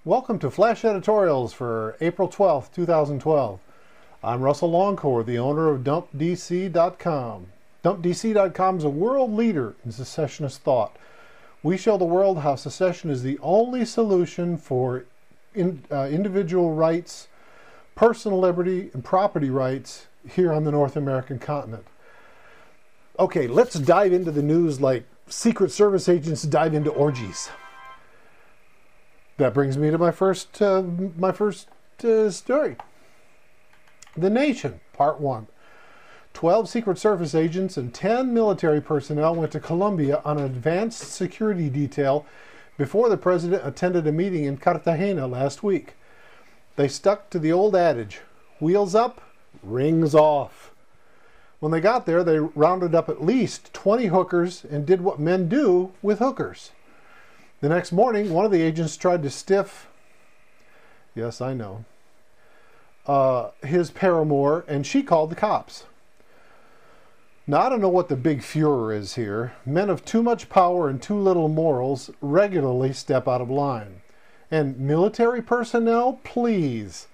Welcome to Flash Editorials for April 12th, 2012. I'm Russell Longcore, the owner of DumpDC.com. DumpDC.com is a world leader in secessionist thought. We show the world how secession is the only solution for individual rights, personal liberty, and property rights here on the North American continent. Okay, let's dive into the news like Secret Service agents dive into orgies. That brings me to my first story. The Nation, Part 1. 12 Secret Service agents and 10 military personnel went to Colombia on an advanced security detail before the president attended a meeting in Cartagena last week. They stuck to the old adage, wheels up, rings off. When they got there, they rounded up at least 20 hookers and did what men do with hookers. The next morning, one of the agents tried to stiff, yes, I know, his paramour, and she called the cops. Now, I don't know what the big furor is here. Men of too much power and too little morals regularly step out of line. And military personnel, please.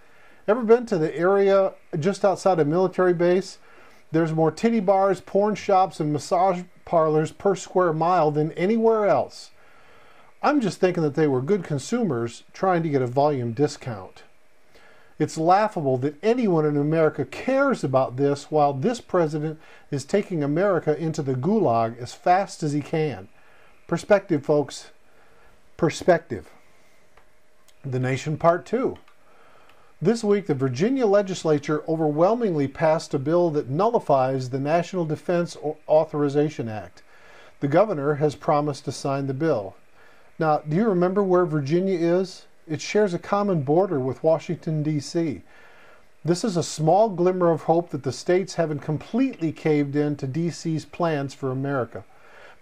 Ever been to the area just outside a military base? There's more titty bars, porn shops, and massage parlors per square mile than anywhere else. I'm just thinking that they were good consumers trying to get a volume discount. It's laughable that anyone in America cares about this while this president is taking America into the gulag as fast as he can. Perspective, folks. Perspective. The Nation Part 2. This week, the Virginia legislature overwhelmingly passed a bill that nullifies the National Defense Authorization Act. The governor has promised to sign the bill. Now, do you remember where Virginia is? It shares a common border with Washington, D.C. This is a small glimmer of hope that the states haven't completely caved in to D.C.'s plans for America.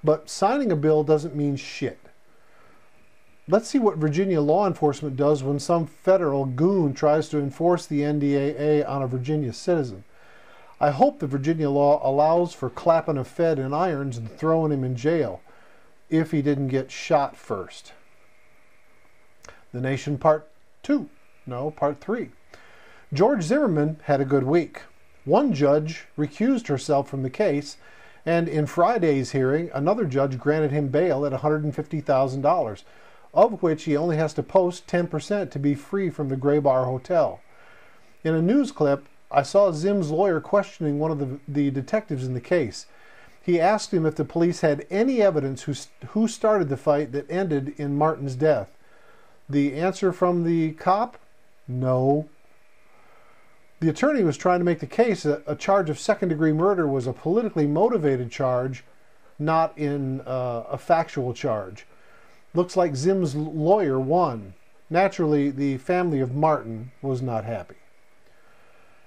But signing a bill doesn't mean shit. Let's see what Virginia law enforcement does when some federal goon tries to enforce the NDAA on a Virginia citizen. I hope the Virginia law allows for clapping a Fed in irons and throwing him in jail, if he didn't get shot first. The Nation Part 3. George Zimmerman had a good week. One judge recused herself from the case, and in Friday's hearing, another judge granted him bail at $150,000, of which he only has to post 10% to be free from the Gray Bar Hotel. In a news clip, I saw Zim's lawyer questioning one of the detectives in the case. He asked him if the police had any evidence who started the fight that ended in Martin's death. The answer from the cop? No. The attorney was trying to make the case that a charge of second-degree murder was a politically motivated charge, not a factual charge. Looks like Zim's lawyer won. Naturally, the family of Martin was not happy.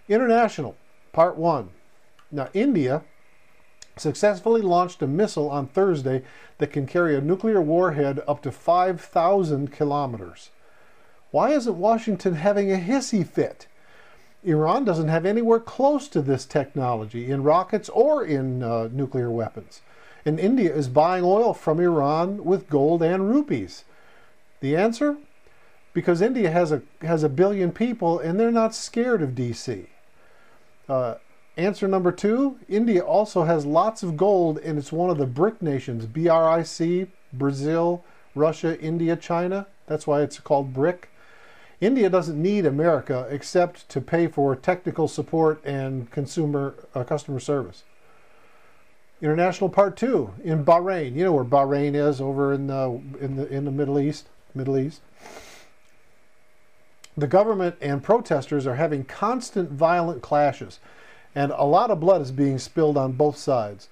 International, Part 1. Now, India successfully launched a missile on Thursday that can carry a nuclear warhead up to 5,000 kilometers. Why isn't Washington having a hissy fit? Iran doesn't have anywhere close to this technology in rockets or in nuclear weapons. And India is buying oil from Iran with gold and rupees. The answer? Because India has a billion people and they're not scared of DC. Answer number 2, India also has lots of gold and it's one of the BRIC nations, BRIC, Brazil, Russia, India, China. That's why it's called BRIC. India doesn't need America except to pay for technical support and customer service. International Part 2 in Bahrain. You know where Bahrain is, over in the Middle East. The government and protesters are having constant violent clashes, and a lot of blood is being spilled on both sides.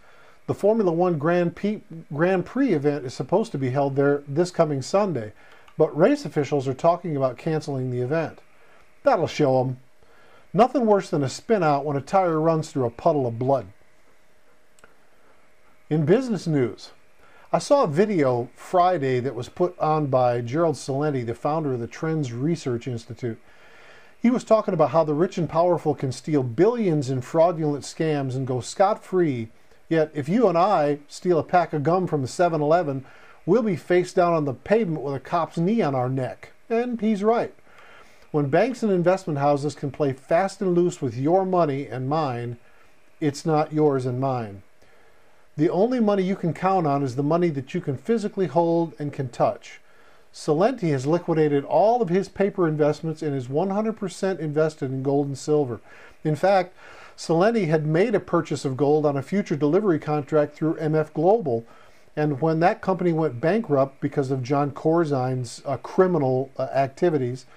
The Formula One Grand Prix event is supposed to be held there this coming Sunday, but race officials are talking about canceling the event. That'll show them. Nothing worse than a spin out when a tire runs through a puddle of blood. In business news, I saw a video Friday that was put on by Gerald Celente, the founder of the Trends Research Institute. He was talking about how the rich and powerful can steal billions in fraudulent scams and go scot-free, yet if you and I steal a pack of gum from the 7-Eleven, we'll be face down on the pavement with a cop's knee on our neck. And he's right. When banks and investment houses can play fast and loose with your money and mine, it's not yours and mine. The only money you can count on is the money that you can physically hold and can touch. Celente has liquidated all of his paper investments and is 100% invested in gold and silver. In fact, Celente had made a purchase of gold on a future delivery contract through MF Global, and when that company went bankrupt because of John Corzine's criminal activities,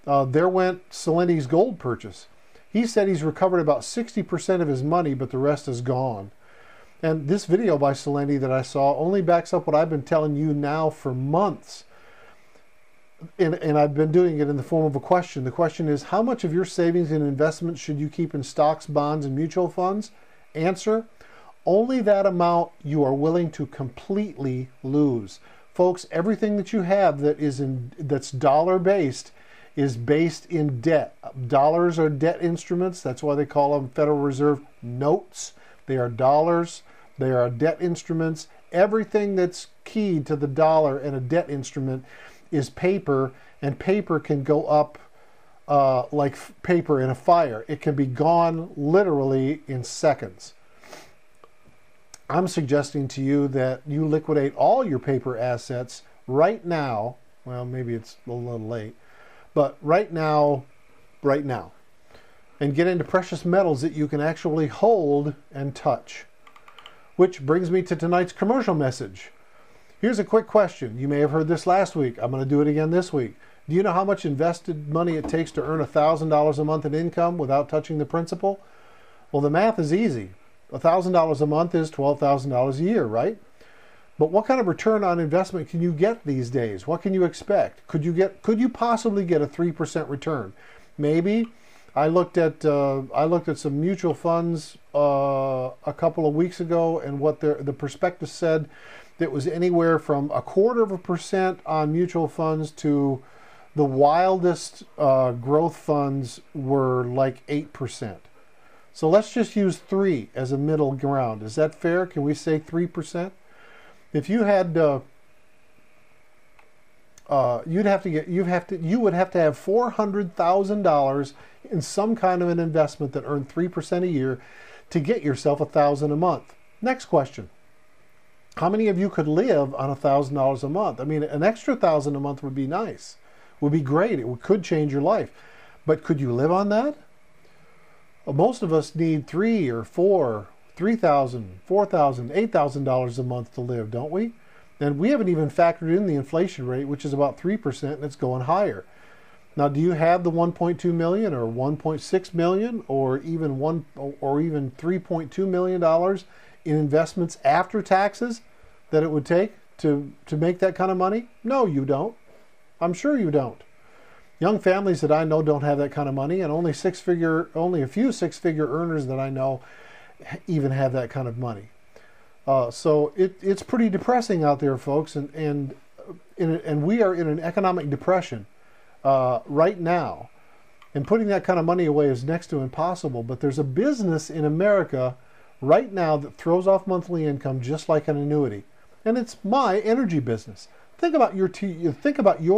there went Celente's gold purchase. He said he's recovered about 60% of his money, but the rest is gone. And this video by Celente that I saw only backs up what I've been telling you now for months. And I've been doing it in the form of a question. The question is, how much of your savings and investments should you keep in stocks, bonds, and mutual funds? Answer, only that amount you are willing to completely lose. Folks, everything that you have that's dollar-based is based in debt. Dollars are debt instruments. That's why they call them Federal Reserve notes. They are dollars. They are debt instruments. Everything that's keyed to the dollar and a debt instrument is paper, and paper can go up like paper in a fire. It can be gone literally in seconds. I'm suggesting to you that you liquidate all your paper assets right now. Well, maybe it's a little late, but right now, and get into precious metals that you can actually hold and touch. Which brings me to tonight's commercial message. Here's a quick question. You may have heard this last week. I'm going to do it again this week. Do you know how much invested money it takes to earn $1,000 a month in income without touching the principal? Well, the math is easy. $1,000 a month is $12,000 a year, right? But what kind of return on investment can you get these days? What can you expect? Could you possibly get a 3% return? Maybe. I looked at some mutual funds a couple of weeks ago, and what the prospectus said that was anywhere from 0.25% on mutual funds to the wildest growth funds were like 8%. So let's just use 3 as a middle ground. Is that fair? Can we say 3%? If you had you would have to have $400,000 in some kind of an investment that earned 3% a year to get yourself $1,000 a month. Next question. How many of you could live on $1,000 a month? I mean, an extra $1,000 a month would be nice. Would be great. It could change your life. But could you live on that? Well, most of us need $3,000 or $4,000, $4,000, $8,000 a month to live, don't we? And we haven't even factored in the inflation rate, which is about 3%, and it's going higher. Now, do you have the 1.2 million or 1.6 million or even $3.2 million in investments after taxes that it would take to make that kind of money? No, you don't. I'm sure you don't. Young families that I know don't have that kind of money, and only a few six-figure earners that I know even have that kind of money. So it's pretty depressing out there, folks, and we are in an economic depression right now, and putting that kind of money away is next to impossible. But there's a business in America right now that throws off monthly income just like an annuity, and it's my energy business. Think about your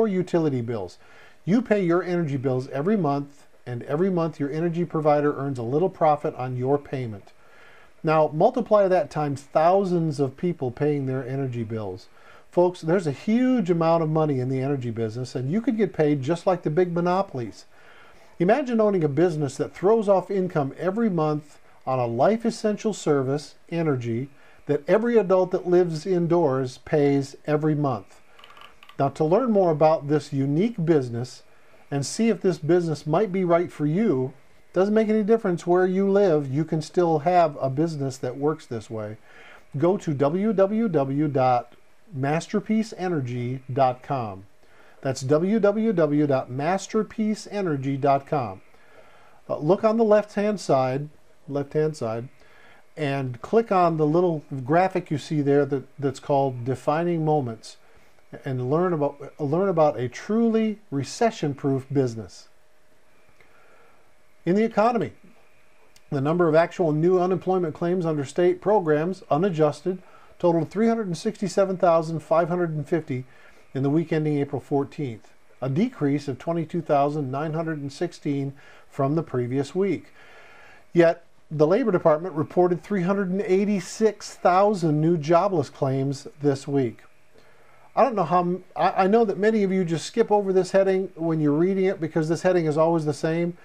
utility bills. You pay your energy bills every month, and every month your energy provider earns a little profit on your payment. Now, multiply that times thousands of people paying their energy bills. Folks, there's a huge amount of money in the energy business, and you could get paid just like the big monopolies. Imagine owning a business that throws off income every month on a life essential service, energy, that every adult that lives indoors pays every month. Now, to learn more about this unique business and see if this business might be right for you, doesn't make any difference where you live, you can still have a business that works this way. Go to www.masterpieceenergy.com. That's www.masterpieceenergy.com. Look on the left-hand side, and click on the little graphic you see there that's called Defining Moments, and learn about a truly recession-proof business. In the economy, the number of actual new unemployment claims under state programs, unadjusted, totaled 367,550 in the week ending April 14th. a decrease of 22,916 from the previous week. Yet, the Labor Department reported 386,000 new jobless claims this week. I don't know how, I know that many of you just skip over this heading when you're reading it because this heading is always the same,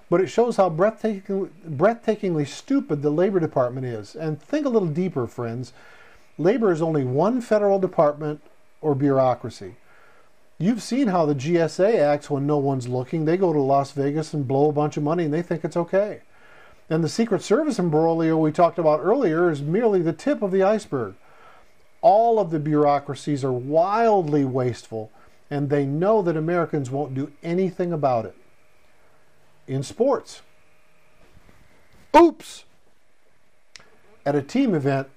but it shows how breathtakingly stupid the Labor Department is. And think a little deeper, friends. Labor is only one federal department or bureaucracy. You've seen how the GSA acts when no one's looking. They go to Las Vegas and blow a bunch of money and they think it's okay. And the Secret Service imbroglio we talked about earlier is merely the tip of the iceberg. All of the bureaucracies are wildly wasteful, and they know that Americans won't do anything about it. In sports, oops! At a team event,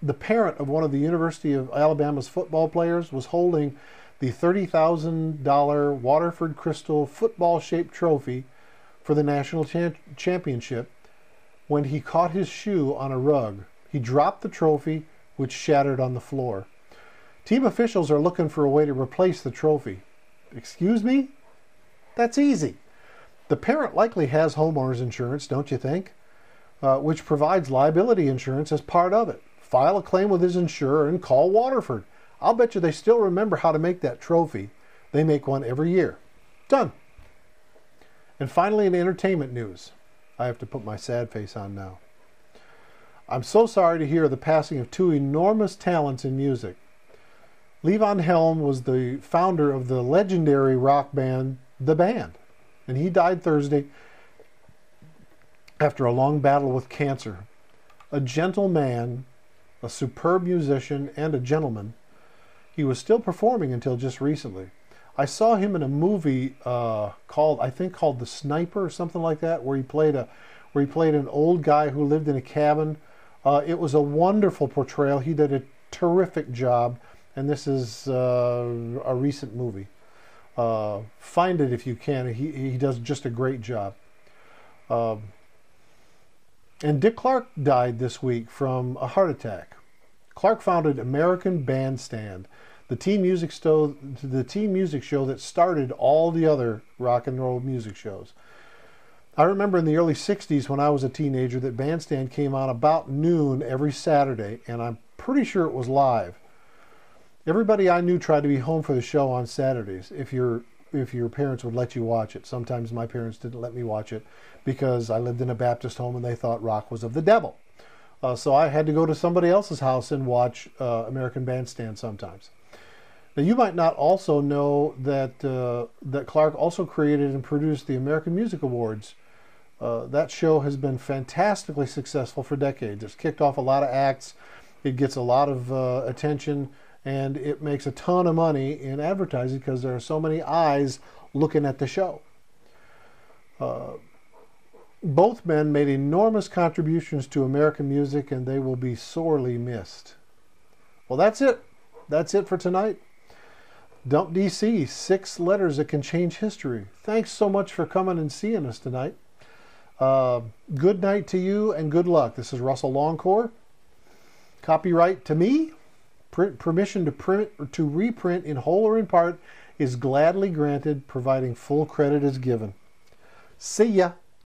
the parent of one of the University of Alabama's football players was holding the $30,000 Waterford Crystal football-shaped trophy for the national championship when he caught his shoe on a rug. He dropped the trophy, which shattered on the floor. Team officials are looking for a way to replace the trophy. Excuse me? That's easy. The parent likely has homeowners insurance, don't you think? Which provides liability insurance as part of it. File a claim with his insurer and call Waterford. I'll bet you they still remember how to make that trophy. They make one every year. Done. And finally, in entertainment news. I have to put my sad face on now. I'm so sorry to hear the passing of two enormous talents in music. Levon Helm was the founder of the legendary rock band, The Band, and he died Thursday after a long battle with cancer. A gentle man, a superb musician, and a gentleman. He was still performing until just recently. I saw him in a movie called The Sniper or something like that, where he played an old guy who lived in a cabin. It was a wonderful portrayal. He did a terrific job, and this is a recent movie. Find it if you can. He does just a great job. And Dick Clark died this week from a heart attack. Clark founded American Bandstand, the teen music show that started all the other rock and roll music shows. I remember in the early 60s when I was a teenager that Bandstand came on about noon every Saturday, and I'm pretty sure it was live. Everybody I knew tried to be home for the show on Saturdays if your parents would let you watch it. Sometimes my parents didn't let me watch it because I lived in a Baptist home and they thought rock was of the devil. So I had to go to somebody else's house and watch American Bandstand sometimes. Now you might not also know that that Clark also created and produced the American Music Awards. That show has been fantastically successful for decades. It's kicked off a lot of acts. It gets a lot of attention, and it makes a ton of money in advertising because there are so many eyes looking at the show. Both men made enormous contributions to American music, and they will be sorely missed. Well, that's it. That's it for tonight. Dump DC, 6 letters that can change history. Thanks so much for coming and seeing us tonight. Good night to you and good luck. This is Russell Longcore. Copyright to me. Permission to reprint in whole or in part is gladly granted, providing full credit is given. See ya.